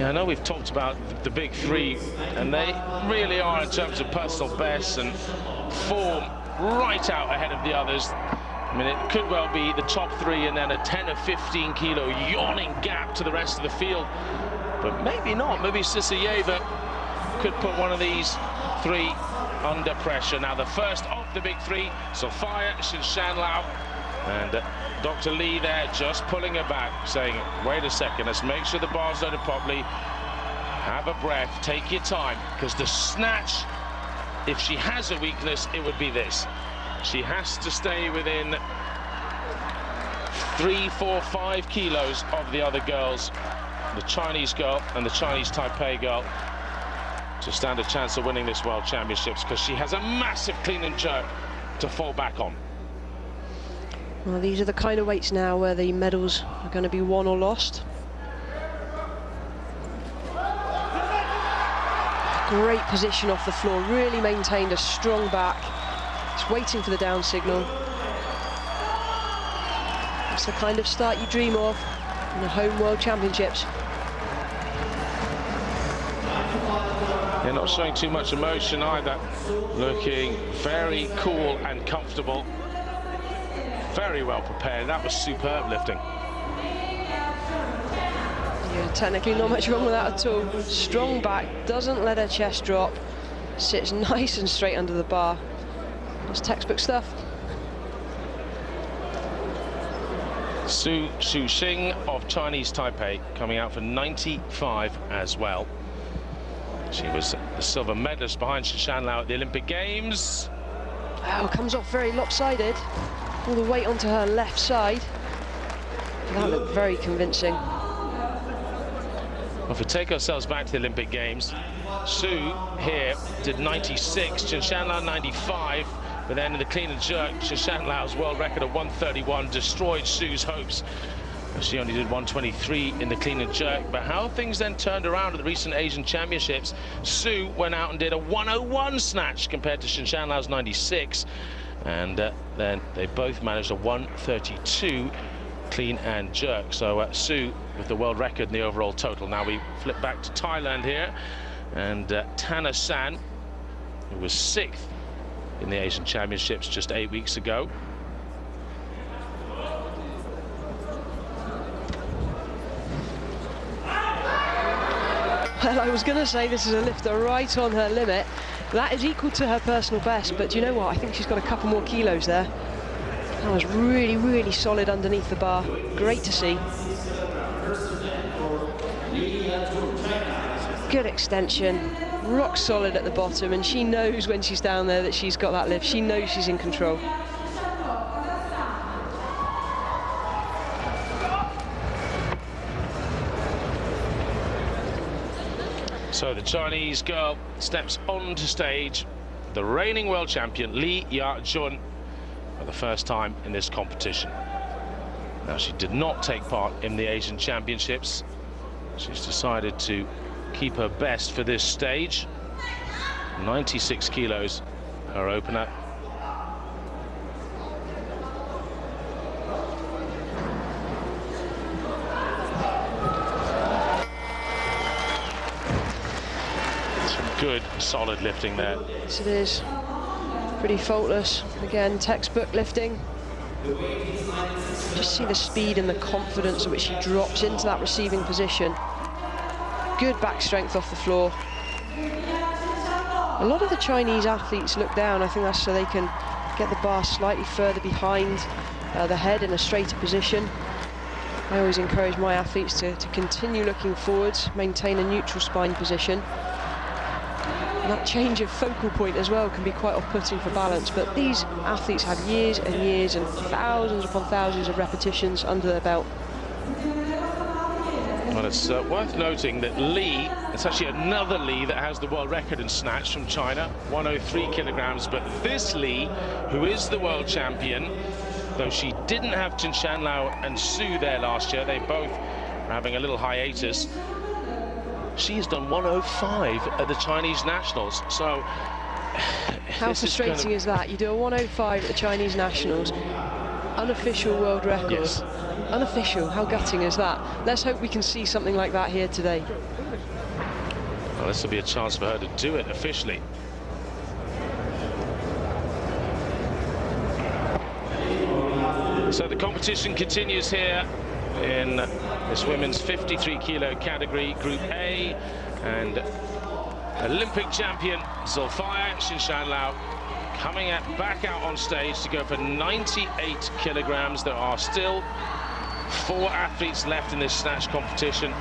Yeah, I know we've talked about the big three, and they really are, in terms of personal bests and form, right out ahead of the others. I mean, it could well be the top three and then a 10 or 15 kilo yawning gap to the rest of the field. But maybe not. Maybe Sisayeva could put one of these three under pressure. Now, the first of the big three, Sophia Shinshanlao, and Dr. Lee there just pulling her back, saying, wait a second, let's make sure the bar's loaded properly. Have a breath, take your time, because the snatch, if she has a weakness, it would be this. She has to stay within 3, 4, 5 kilos of the other girls, the Chinese girl and the Chinese Taipei girl, to stand a chance of winning this World Championships, because she has a massive clean and jerk to fall back on. Well, these are the kind of weights now where the medals are going to be won or lost. Great position off the floor, really maintained a strong back. Just waiting for the down signal. That's the kind of start you dream of in the home World Championships. They're not showing too much emotion either. Looking very cool and comfortable. Very well prepared. That was superb lifting. Yeah, technically not much wrong with that at all. Strong back, doesn't let her chest drop, sits nice and straight under the bar. That's textbook stuff. Su Xuxing of Chinese Taipei coming out for 95 as well. She was the silver medalist behind Shinshanlao at the Olympic Games. Oh, comes off very lopsided. All the weight onto her left side. That looked very convincing. Well, if we take ourselves back to the Olympic Games, Su here did 96, Shinshanlao 95, but then in the clean and jerk, Shinshanlao's world record of 131 destroyed Su's hopes. She only did 123 in the clean and jerk, but how things then turned around at the recent Asian Championships. Su went out and did a 101 snatch compared to Shinshanlao's 96, and then they both managed a 132 clean and jerk. So Su with the world record in the overall total. Now we flip back to Thailand here, and Tanner San, who was 6th in the Asian Championships just 8 weeks ago. Well, I was going to say this is a lifter right on her limit. That is equal to her personal best, but do you know what? I think she's got a couple more kilos there. That was really, really solid underneath the bar. Great to see. Good extension, rock solid at the bottom, and she knows when she's down there that she's got that lift. She knows she's in control. So the Chinese girl steps onto stage, the reigning world champion Li Ya-jun, for the first time in this competition. Now, she did not take part in the Asian Championships. She's decided to keep her best for this stage. 96 kilos, her opener. Good, solid lifting there. Yes, it is. Pretty faultless. Again, textbook lifting. Just see the speed and the confidence at which she drops into that receiving position. Good back strength off the floor. A lot of the Chinese athletes look down. I think that's so they can get the bar slightly further behind the head in a straighter position. I always encourage my athletes to continue looking forwards, maintain a neutral spine position. And that change of focal point as well can be quite off-putting for balance, but these athletes have years and years and thousands upon thousands of repetitions under their belt. Well, it's worth noting that Lee, it's actually another Lee that has the world record in snatch from China, 103 kilograms, but this Lee, who is the world champion, though she didn't have Shinshanlao and Su there last year, they both are having a little hiatus. She's done 105 at the Chinese Nationals, so how frustrating is that? You do a 105 at the Chinese Nationals, Unofficial world record. Yes. Unofficial, how gutting is that? Let's hope we can see something like that here today. Well, this will be a chance for her to do it officially. So the competition continues here in this women's 53 kilo category, Group A, and Olympic champion Zulfaya Shinshanlao coming back out on stage to go for 98 kilograms. There are still 4 athletes left in this snatch competition.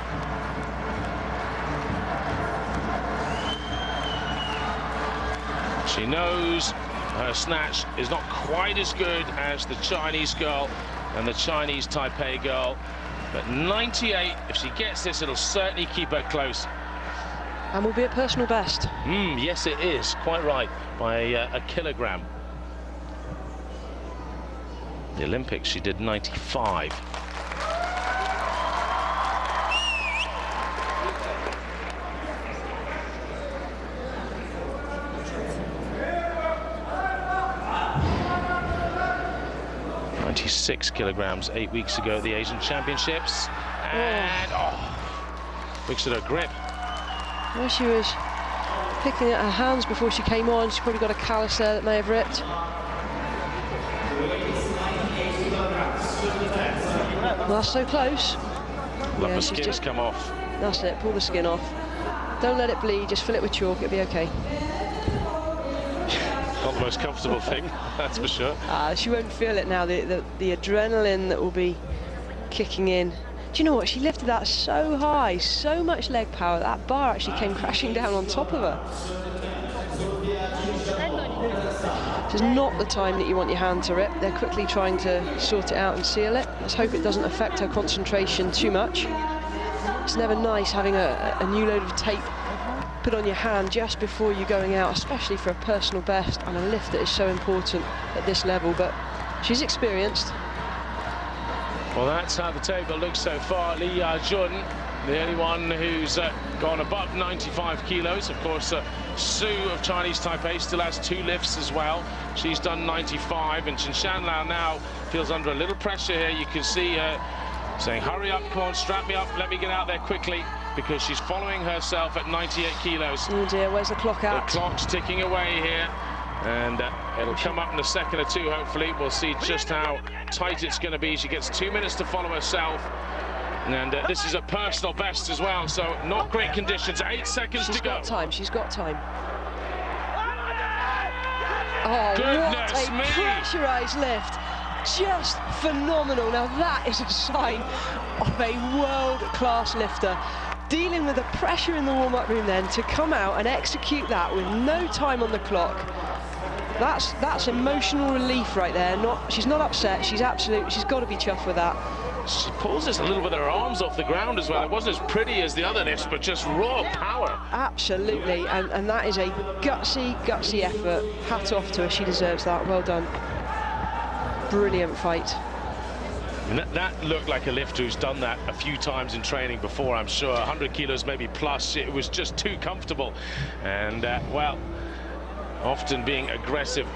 She knows her snatch is not quite as good as the Chinese girl and the Chinese Taipei girl, but 98, if she gets this, it'll certainly keep her close. And will be a personal best. Yes, it is, quite right, by a kilogram. The Olympics, she did 95. .96 kilograms 8 weeks ago at the Asian Championships, and looks at her grip. Well, she was picking at her hands before she came on. She's probably got a callus there that may have ripped. Well, that's so close. Let the skin come off. That's it, pull the skin off. Don't let it bleed, just fill it with chalk, it'll be okay. Not the most comfortable thing, that's for sure. She won't feel it now, the adrenaline that will be kicking in. Do you know what? She lifted that so high, so much leg power, that bar actually came crashing down on top of her. This is not the time that you want your hand to rip. They're quickly trying to sort it out and seal it. Let's hope it doesn't affect her concentration too much. It's never nice having a new load of tape put on your hand just before you're going out, especially for a personal best and a lift that is so important at this level, but she's experienced. Well, that's how the table looks so far. Li Yajun, the only one who's gone above 95 kilos. Of course, Su of Chinese Taipei still has 2 lifts as well. She's done 95, and Shinshanlao now feels under a little pressure here. You can see her saying, hurry up, come on, strap me up, let me get out there quickly, because she's following herself at 98 kilos. Oh dear, where's the clock at? The clock's ticking away here, and it'll come up in a second or two, hopefully. We'll see just how tight it's going to be. She gets 2 minutes to follow herself, and this is a personal best as well, so not great conditions. 8 seconds to go. She's got time. Oh, goodness what a me. pressurized lift. Just phenomenal. Now that is a sign of a world-class lifter. Dealing with the pressure in the warm-up room then, to come out and execute that with no time on the clock. That's emotional relief right there. She's not upset. She's got to be chuffed with that. She pulls this a little with her arms off the ground as well. It wasn't as pretty as the other lifts, but just raw power. Absolutely, and that is a gutsy effort. Hat off to her, she deserves that. Well done. Brilliant fight. And that looked like a lifter who's done that a few times in training before, I'm sure. 100 kilos maybe plus. It was just too comfortable. And, well, often being aggressive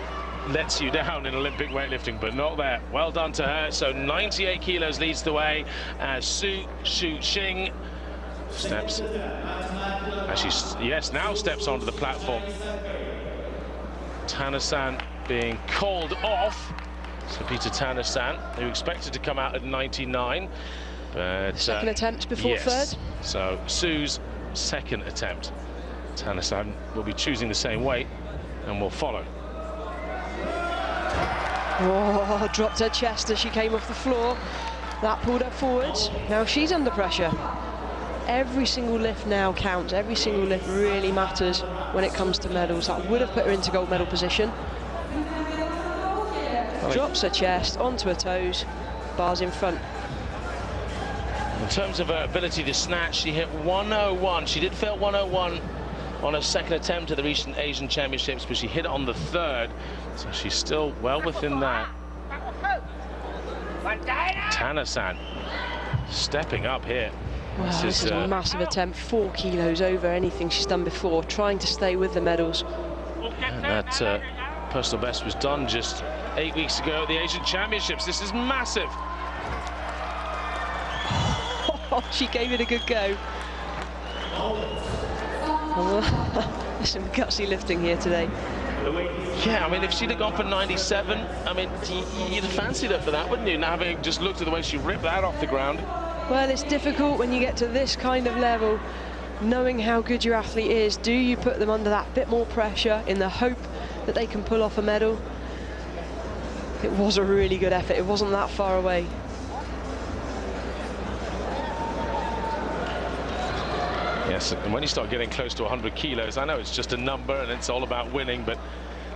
lets you down in Olympic weightlifting, but not there. Well done to her. So 98 kilos leads the way as Su Shuxing steps. Now steps onto the platform. Tanasan being called off. So Peter Tanasan, who expected to come out at 99, but second attempt before third. So Su's second attempt. Tanasan will be choosing the same weight and will follow. Oh, dropped her chest as she came off the floor. That pulled her forwards. Now she's under pressure. Every single lift now counts. Every single lift really matters when it comes to medals. That would have put her into gold medal position. Drops her chest onto her toes, bars in front. In terms of her ability to snatch, she hit 101. She did fail 101 on her second attempt at the recent Asian Championships, but she hit it on the third, so she's still well within that. Tanasan stepping up here. Wow, this is a massive attempt, 4 kilos over anything she's done before, trying to stay with the medals. And that personal best was done just 8 weeks ago at the Asian Championships. This is massive. She gave it a good go. There's some gutsy lifting here today. Yeah, I mean, if she'd have gone for 97, I mean, you'd have fancied her for that, wouldn't you? Now, having just looked at the way she ripped that off the ground. Well, it's difficult when you get to this kind of level, knowing how good your athlete is. Do you put them under that bit more pressure in the hope that they can pull off a medal? It was a really good effort. It wasn't that far away. Yes, and when you start getting close to 100 kilos, I know it's just a number and it's all about winning, but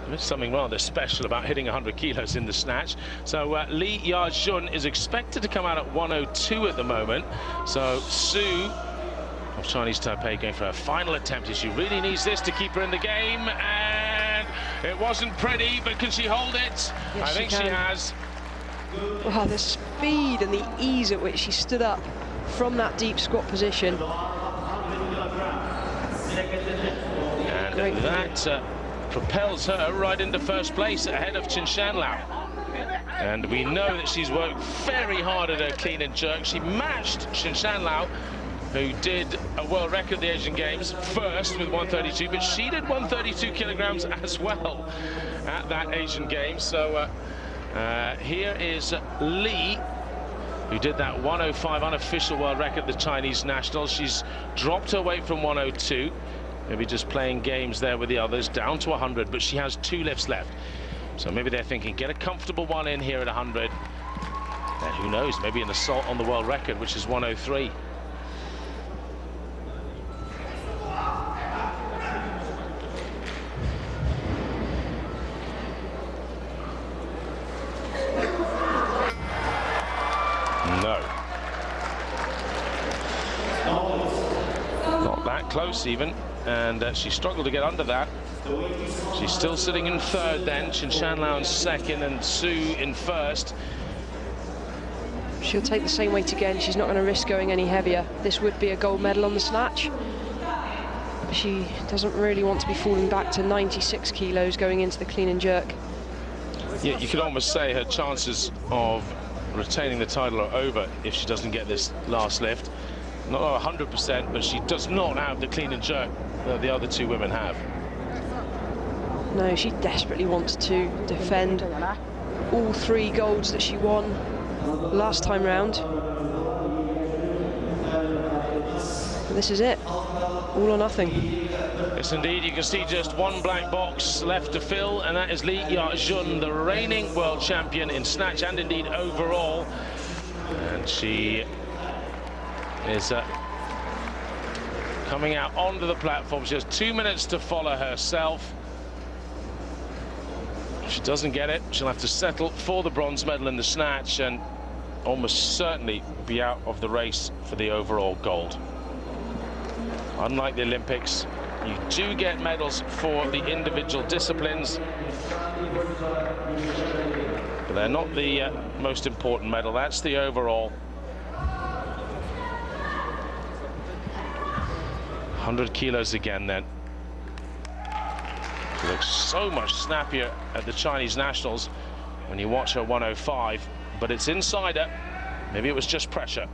there's something rather special about hitting 100 kilos in the snatch. So Lee Ya-jun is expected to come out at 102 at the moment. So Su of Chinese Taipei going for her final attempt. She really needs this to keep her in the game, and it wasn't pretty, but can she hold it? Yes, I think she has. Wow, the speed and the ease at which she stood up from that deep squat position. And that propels her right into first place ahead of Chen Shanlao. And we know that she's worked very hard at her clean and jerk. She matched Chen Shanlao, who did a world record at the Asian Games first with 132, but she did 132 kilograms as well at that Asian Games. So here is Lee, who did that 105 unofficial world record at the Chinese Nationals. She's dropped her weight from 102, maybe just playing games there with the others, down to 100, but she has 2 lifts left. So maybe they're thinking, get a comfortable one in here at 100. And who knows, maybe an assault on the world record, which is 103. No. Not that close even, and she struggled to get under that. She's still sitting in third then, Chen Shanlao in second and Su in first. She'll take the same weight again. She's not going to risk going any heavier. This would be a gold medal on the snatch. She doesn't really want to be falling back to 96 kilos going into the clean and jerk. Yeah, you could almost say her chances of retaining the title are over if she doesn't get this last lift. Not 100%, but she does not have the clean and jerk that the other 2 women have. No, she desperately wants to defend all 3 golds that she won last time round. But this is it, all or nothing. Yes, indeed, you can see just one black box left to fill, and that is Lee Ya-jun, the reigning world champion in snatch and indeed overall. And she is coming out onto the platform. She has 2 minutes to follow herself. If she doesn't get it, she'll have to settle for the bronze medal in the snatch and almost certainly be out of the race for the overall gold. Unlike the Olympics, you do get medals for the individual disciplines, but they're not the most important medal. That's the overall. 100 kilos again then. She looks so much snappier at the Chinese Nationals when you watch her 105, but it's inside her. Maybe it was just pressure.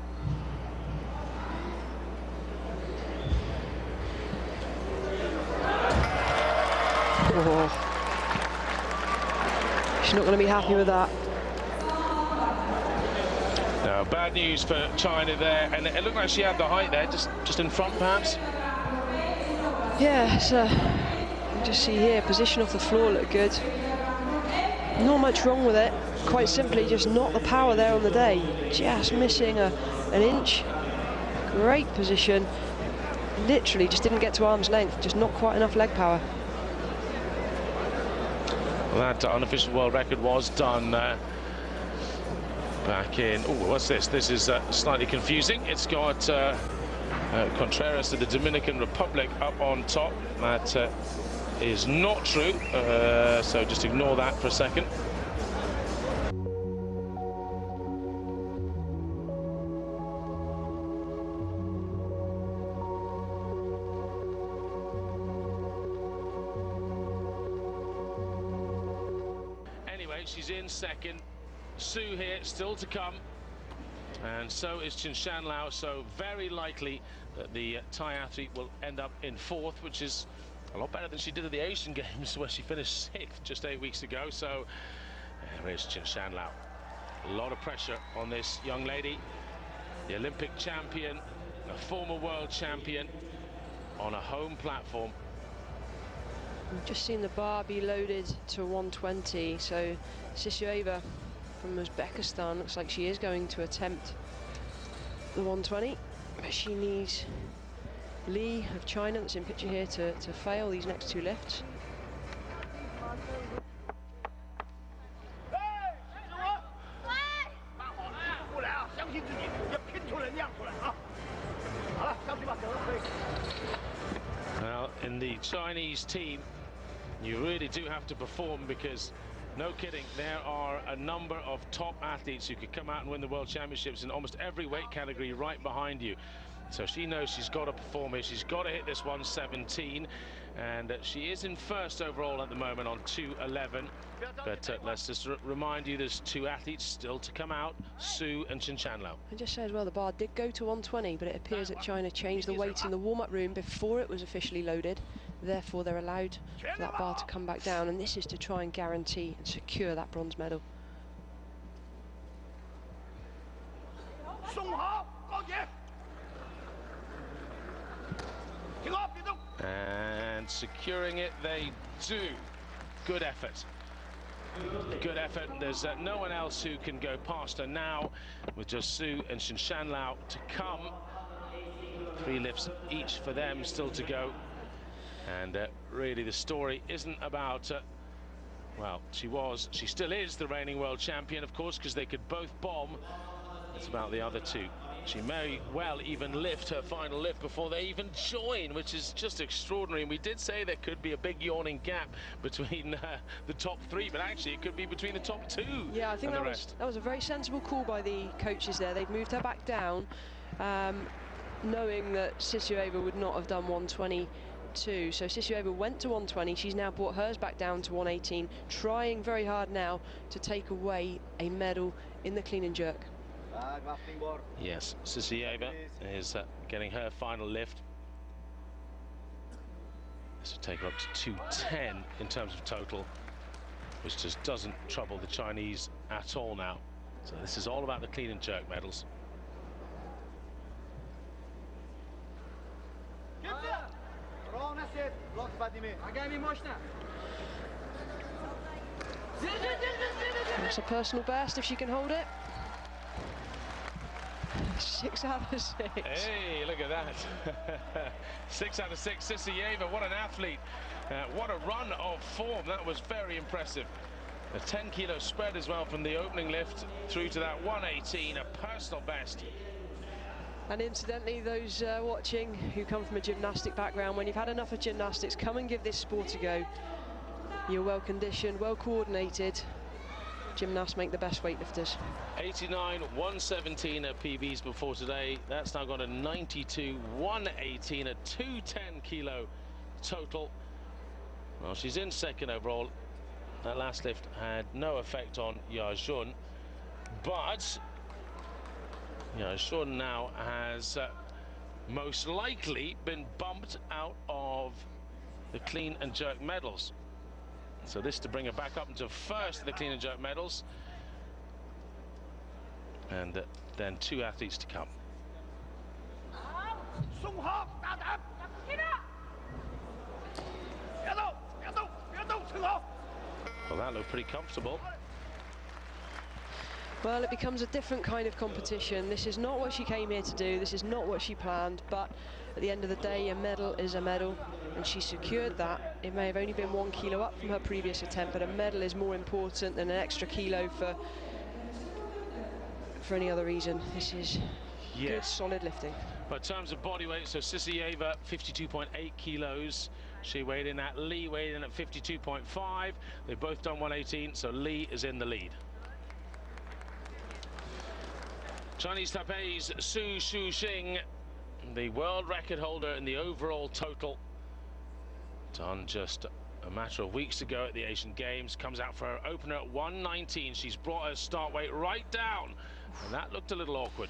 Oh. She's not going to be happy with that. Now, bad news for China there, and it looked like she had the height there, just in front perhaps. Yeah, so you just see here, position off the floor looked good. Not much wrong with it. Quite simply, just not the power there on the day. Just missing an inch. Great position. Literally just didn't get to arm's length. Just not quite enough leg power. Well, that unofficial world record was done back in... Oh, what's this? This is slightly confusing. It's got Contreras of the Dominican Republic up on top. That is not true, so just ignore that for a second. bodyweight, she's in second. Su here, still to come. And so is Chen Shanlao, so very likely that the Thai athlete will end up in fourth, which is a lot better than she did at the Asian Games, where she finished sixth just 8 weeks ago. So there is Chen Shanlao. A lot of pressure on this young lady, the Olympic champion, a former world champion, on a home platform. We've just seen the bar be loaded to 120, so Sisieva from Uzbekistan looks like she is going to attempt the 120, but she needs Li of China, that's in picture here, to fail these next two lifts. Well, in the Chinese team, you really do have to perform, because no kidding, there are a number of top athletes who could come out and win the World Championships in almost every weight category right behind you. So she knows she's got to perform here. She's got to hit this 117, and she is in first overall at the moment on 211. But let's just remind you, there's two athletes still to come out, Su and Chen Shanlao. I just say as well, the bar did go to 120, but it appears that China changed the weight in the warm-up room before it was officially loaded. Therefore, they're allowed for that bar to come back down, and this is to try and guarantee and secure that bronze medal. And securing it, they do. Good effort. Good effort. There's no one else who can go past her now, with just Su and Chen Shanlao to come. 3 lifts each for them still to go. And really the story isn't about, well, she still is the reigning world champion, of course, because they could both bomb. It's about the other two. She may well even lift her final lift before they even join, which is just extraordinary. And we did say there could be a big yawning gap between the top 3, but actually it could be between the top 2. Yeah, I think that was a very sensible call by the coaches there. They've moved her back down, knowing that Sisieva would not have done 122. So Sisieva went to 120. She's now brought hers back down to 118, trying very hard now to take away a medal in the clean and jerk. Yes, Sisieva is getting her final lift. This will take her up to 210 in terms of total, which just doesn't trouble the Chinese at all now. So this is all about the clean and jerk medals. That's a personal best if she can hold it. 6 out of 6. Hey, look at that. 6 out of 6, Sisieva, what an athlete. What a run of form. That was very impressive. A 10-kilo spread as well from the opening lift through to that 118, a personal best. And incidentally, those watching who come from a gymnastic background, when you've had enough of gymnastics, come and give this sport a go. You're well conditioned, well coordinated. Gymnasts make the best weightlifters. 89, 117 at PBs before today. That's now gone to 92, 118, a 210-kilo total. Well, she's in second overall. That last lift had no effect on Yajun, but Yajun now has most likely been bumped out of the clean and jerk medals. So this to bring her back up into first in the clean and jerk medals. And then 2 athletes to come. Well, that looked pretty comfortable. Well, it becomes a different kind of competition. This is not what she came here to do. This is not what she planned. But at the end of the day, a medal is a medal, and she secured that. It may have only been 1 kilo up from her previous attempt, but a medal is more important than an extra kilo for any other reason. This is good, solid lifting. But in terms of body weight, so Sisieva, 52.8 kilos. She weighed in at Li, weighed in at 52.5. They've both done 118, so Li is in the lead. Chinese Taipei's Su Shuxing, the world record holder in the overall total, done just a matter of weeks ago at the Asian Games, comes out for her opener at 119. She's brought her start weight right down, and that looked a little awkward.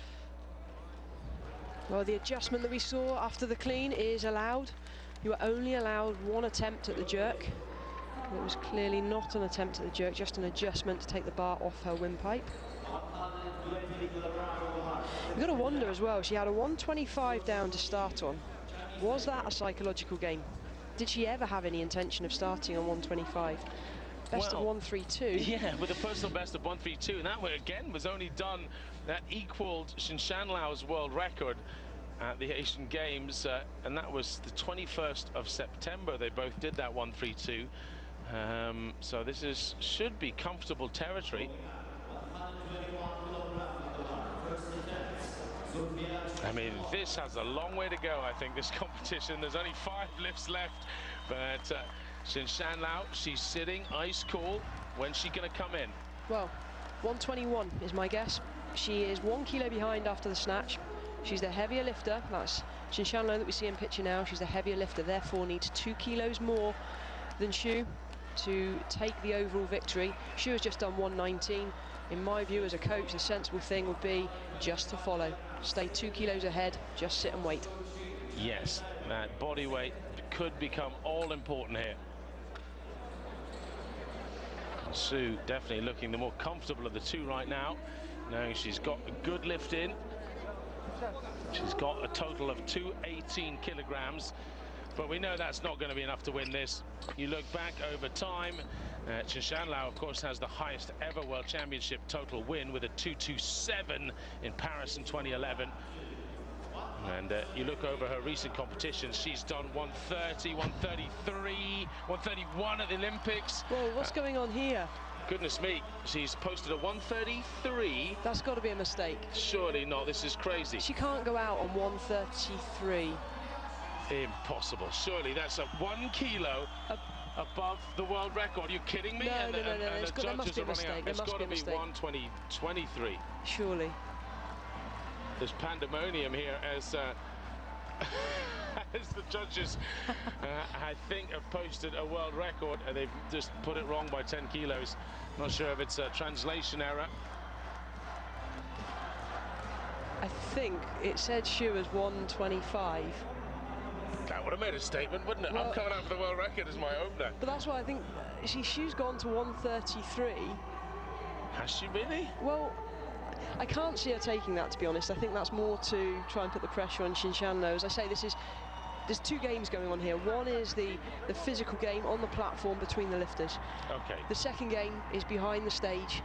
Well, the adjustment that we saw after the clean is allowed. You are only allowed one attempt at the jerk. It was clearly not an attempt at the jerk, just an adjustment to take the bar off her windpipe. You've got to wonder as well, she had a 125 down to start on. Was that a psychological game? Did she ever have any intention of starting on 125? Best of 132. Yeah, with a personal best of 132, and that one again was only done, that equaled Xinshan Lao's world record at the Asian Games, and that was the 21st of September. They both did that 132. So this should be comfortable territory. I mean, this has a long way to go, I think, this competition. There's only 5 lifts left, but Xinshan Lao, she's sitting ice cool. When's she going to come in? Well, 121 is my guess. She is 1 kilo behind after the snatch. She's the heavier lifter. That's Xinshan Lao that we see in picture now. She's the heavier lifter, therefore needs 2 kilos more than Xu to take the overall victory. Xu has just done 119. In my view, as a coach, the sensible thing would be just to follow. Stay 2 kilos ahead, just sit and wait. Yes, that body weight could become all important here. Sue definitely looking the more comfortable of the two right now. Now she's got a good lift in. She's got a total of 218 kilograms, but we know that's not going to be enough to win this. You look back over time, Xinshan Lao, of course, has the highest ever World Championship total win with a 227 in Paris in 2011. And you look over her recent competitions, she's done 130, 133, 131 at the Olympics. Whoa, what's going on here? Goodness me, she's posted a 133. That's got to be a mistake. Surely not, this is crazy. She can't go out on 133. Impossible. Surely that's a 1 kilo above the world record. Are you kidding me? No, no. There must be a mistake. It's got to be 120.23. Surely. There's pandemonium here as as the judges, I think, have posted a world record, and they've just put it wrong by 10 kilos. Not sure if it's a translation error. I think it said Xu was 125. That would have made a statement, wouldn't it? Well, I'm coming out for the world record as my opener. But that's why I think Xu's gone to 133. Has she really? Well, I can't see her taking that, to be honest. I think that's more to try and put the pressure on Xinshan Lao. As I say, there's 2 games going on here. One is the physical game on the platform between the lifters. Okay. The second game is behind the stage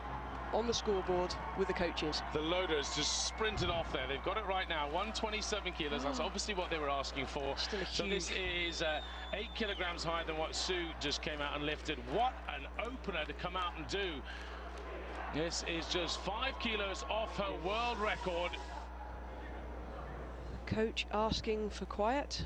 on the scoreboard with the coaches. The loaders just sprinted off there. They've got it right now, 127 kilos. That's obviously what they were asking for. Still a so huge. This is 8 kilograms higher than what Sue just came out and lifted. What an opener to come out and do. This is just 5 kilos off her world record. Coach asking for quiet.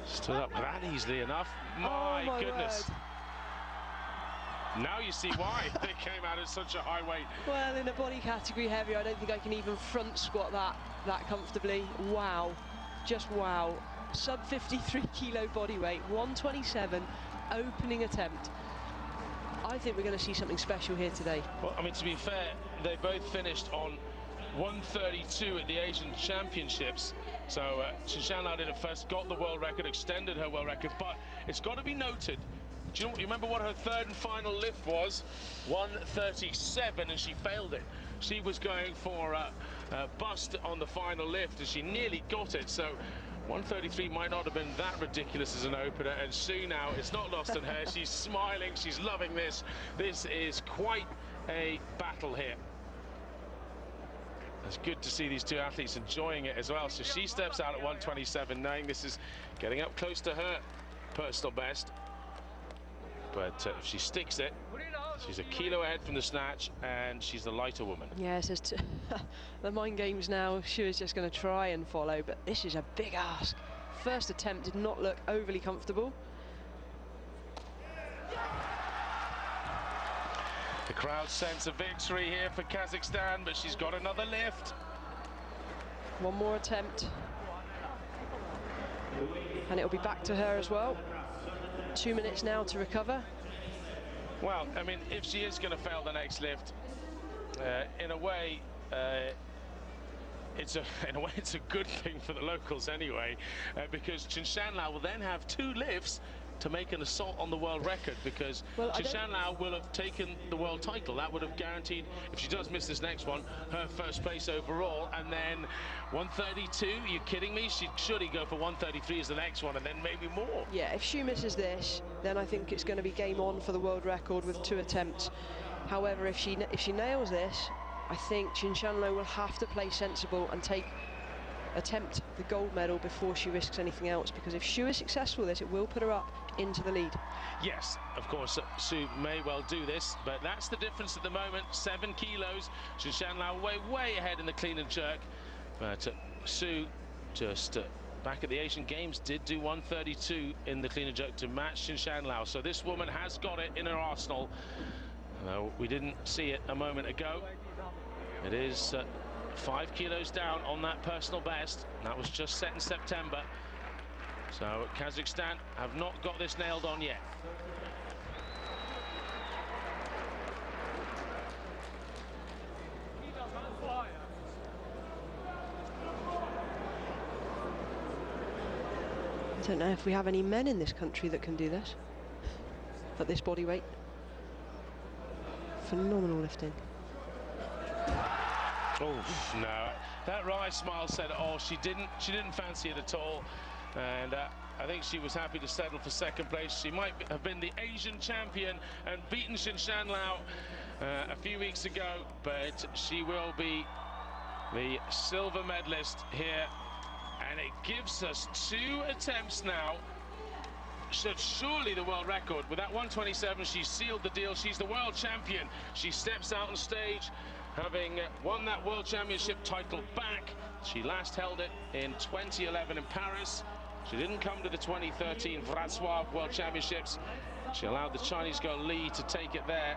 Stood up that easily enough. My goodness. Word. Now you see why they came out at such a high weight. Well, in a body category heavier, I don't think I can even front squat that comfortably. Wow, just wow. Sub 53 kilo body weight, 127, opening attempt. I think we're going to see something special here today. Well, I mean, to be fair, they both finished on 132 at the Asian Championships. So Xinshan Lao did it first, got the world record, extended her world record, but it's got to be noted. Do you remember what her third and final lift was? 137, and she failed it. She was going for a bust on the final lift, and she nearly got it. So 133 might not have been that ridiculous as an opener, and Sue now, it's not lost on her. She's smiling, she's loving this. This is quite a battle here. It's good to see these two athletes enjoying it as well. So she steps out at 127, knowing this is getting up close to her personal best. But if she sticks it, she's a kilo ahead from the snatch, and she's the lighter woman. Yeah, it says the mind games now. She was just going to try and follow, but this is a big ask. First attempt did not look overly comfortable. The crowd sense a victory here for Kazakhstan, but she's got another lift. One more attempt. And it'll be back to her as well. 2 minutes now to recover. Well, I mean, if she is going to fail the next lift, in a way, it's a good thing for the locals anyway, because Qinshanlao will then have 2 lifts to make an assault on the world record, because Qinshanlao will have taken the world title. That would have guaranteed, if she does miss this next one, her first place overall. And then 132, are you kidding me? She'd surely go for 133 as the next one, and then maybe more. Yeah, if she misses this, then I think it's going to be game on for the world record with 2 attempts. However, if she nails this, I think Qinshanlao will have to play sensible and attempt the gold medal before she risks anything else, because if she is successful with this, it will put her up into the lead. Yes, of course, Sue may well do this, but that's the difference at the moment. 7 kilos. Qinshanlao way ahead in the clean and jerk, but Sue just back at the Asian Games did do 132 in the clean and jerk to match Qinshanlao, so this woman has got it in her arsenal. We didn't see it a moment ago. It is 5 kilos down on that personal best. That was just set in September. So Kazakhstan have not got this nailed on yet. I don't know if we have any men in this country that can do this at this body weight. Phenomenal lifting. Oh no, that wry smile said, oh, she didn't fancy it at all, and I think she was happy to settle for second place. She might have been the Asian champion and beaten Qinshanlao a few weeks ago, but she will be the silver medalist here, and it gives us 2 attempts now. Surely the world record. With that 127, she sealed the deal. She's the world champion. She steps out on stage having won that world championship title back. She last held it in 2011 in Paris. She didn't come to the 2013 Wrocław World Championships. She allowed the Chinese girl Li to take it there.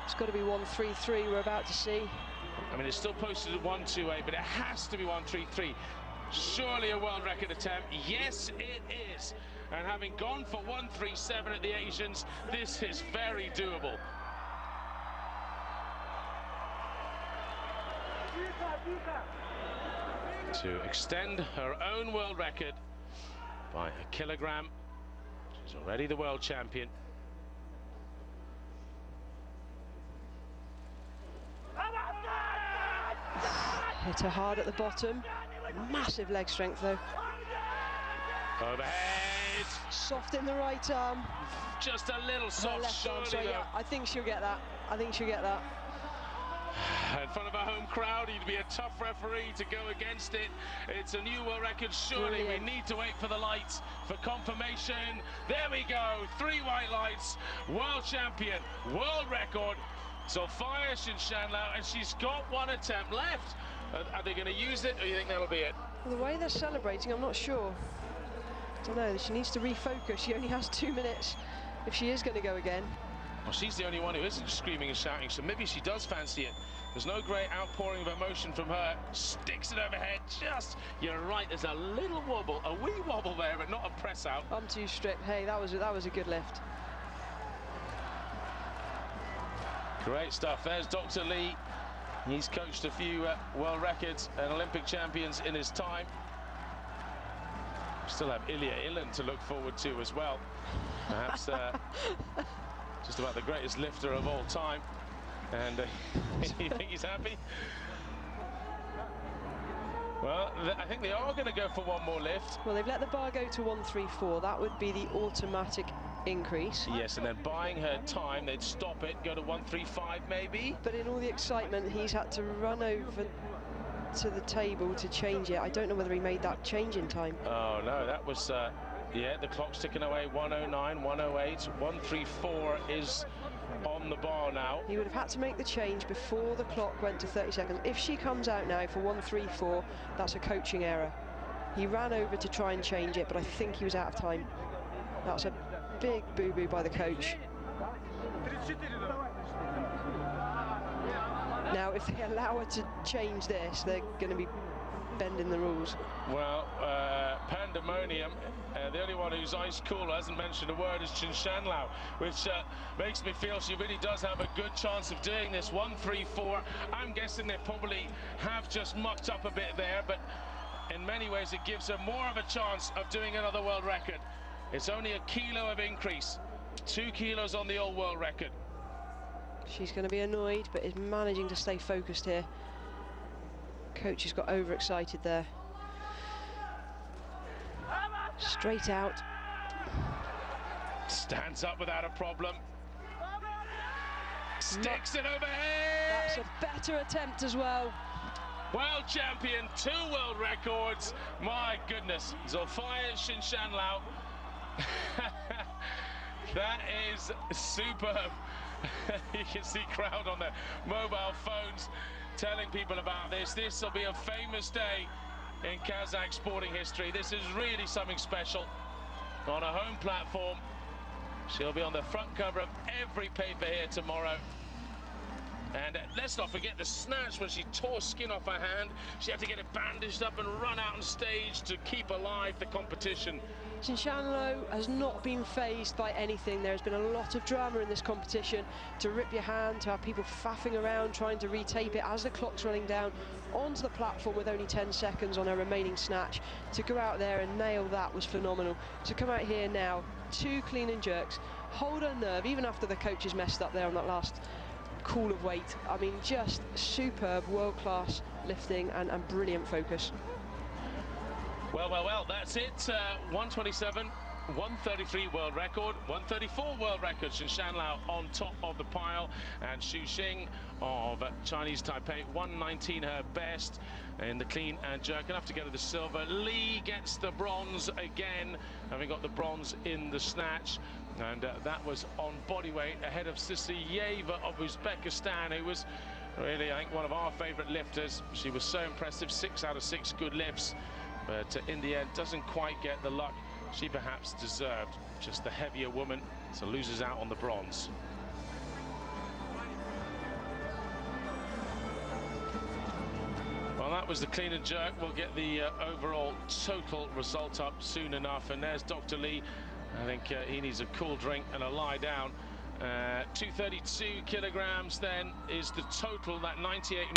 It's got to be 133 we're about to see. I mean, it's still posted at 128, but it has to be 133. Surely a world record attempt. Yes, it is. And having gone for 137 at the Asians, this is very doable. To extend her own world record by a kilogram. She's already the world champion. Hit her hard at the bottom. Massive leg strength though. Overhead. Soft in the right arm. Just a little soft, surely, so yeah, I think she'll get that. I think she'll get that. In front of a home crowd, he'd be a tough referee to go against it. It's a new world record. Surely we need to wait for the lights for confirmation. There we go. 3 white lights. World champion, world record. Sophia Qinshanlao, and she's got 1 attempt left. Are they going to use it, or do you think that'll be it? Well, the way they're celebrating, I'm not sure. I don't know. She needs to refocus. She only has 2 minutes if she is going to go again. Well, she's the only one who isn't screaming and shouting, so maybe she does fancy it. There's no great outpouring of emotion from her. Sticks it overhead, you're right, there's a little wobble, a wee wobble there, but not a press out. I'm too strict. Hey, that was a good lift. Great stuff. There's Dr. Lee. He's coached a few world records and Olympic champions in his time. We still have Ilya Ilan to look forward to as well. Perhaps just about the greatest lifter of all time. And you think he's happy? Well, I think they are going to go for 1 more lift. Well, they've let the bar go to 134. That would be the automatic increase. Yes, and then buying her time, they'd stop it, go to 135 maybe. But in all the excitement, he's had to run over to the table to change it. I don't know whether he made that change in time. Oh no, that was yeah, the clock's ticking away. 109, 108, 134 is on the bar now. He would have had to make the change before the clock went to 30 seconds. If she comes out now for 134, that's a coaching error. He ran over to try and change it, but I think he was out of time. That's a big boo-boo by the coach. Now, if they allow her to change this, they're going to be bending the rules. Well, pandemonium. The only one who's ice cool, hasn't mentioned a word, is Shanlau, which makes me feel she really does have a good chance of doing this. 1-3-4. I'm guessing they probably have just mucked up a bit there, but in many ways it gives her more of a chance of doing another world record. It's only a kilo of increase, 2 kilos on the old world record. She's going to be annoyed, but is managing to stay focused here. Coach has got overexcited there. Straight out. Stands up without a problem. Sticks it overhead. That's a better attempt as well. World champion, 2 world records. My goodness, Zulfiya Shanlau. That is superb. You can see crowd on their mobile phones telling people about this. This will be a famous day in Kazakh sporting history. This is really something special. On a home platform, she'll be on the front cover of every paper here tomorrow. And let's not forget the snatch when she tore skin off her hand. She had to get it bandaged up and run out on stage to keep alive the competition. Shanlau has not been fazed by anything. There's been a lot of drama in this competition. To rip your hand, to have people faffing around trying to retape it as the clock's running down, onto the platform with only 10 seconds on her remaining snatch. To go out there and nail that was phenomenal. To come out here now, 2 clean and jerks, hold her nerve, even after the coach has messed up there on that last call of weight. I mean, just superb, world-class lifting and brilliant focus. Well, that's it. 127, 133 world record, 134 world record. Shanlau on top of the pile, and Xu Xing of Chinese Taipei, 119 her best in the clean and jerk. Enough to get her the silver. Li gets the bronze again, having got the bronze in the snatch. And that was on body weight ahead of Sisiyeva of Uzbekistan, who was really, I think, one of our favourite lifters. She was so impressive, 6 out of 6 good lifts, but in the end doesn't quite get the luck she perhaps deserved. Just the heavier woman, so loses out on the bronze. Well, that was the clean and jerk. We'll get the overall total result up soon enough. And there's Dr. Li. I think he needs a cool drink and a lie down. 232 kilograms then is the total, that 98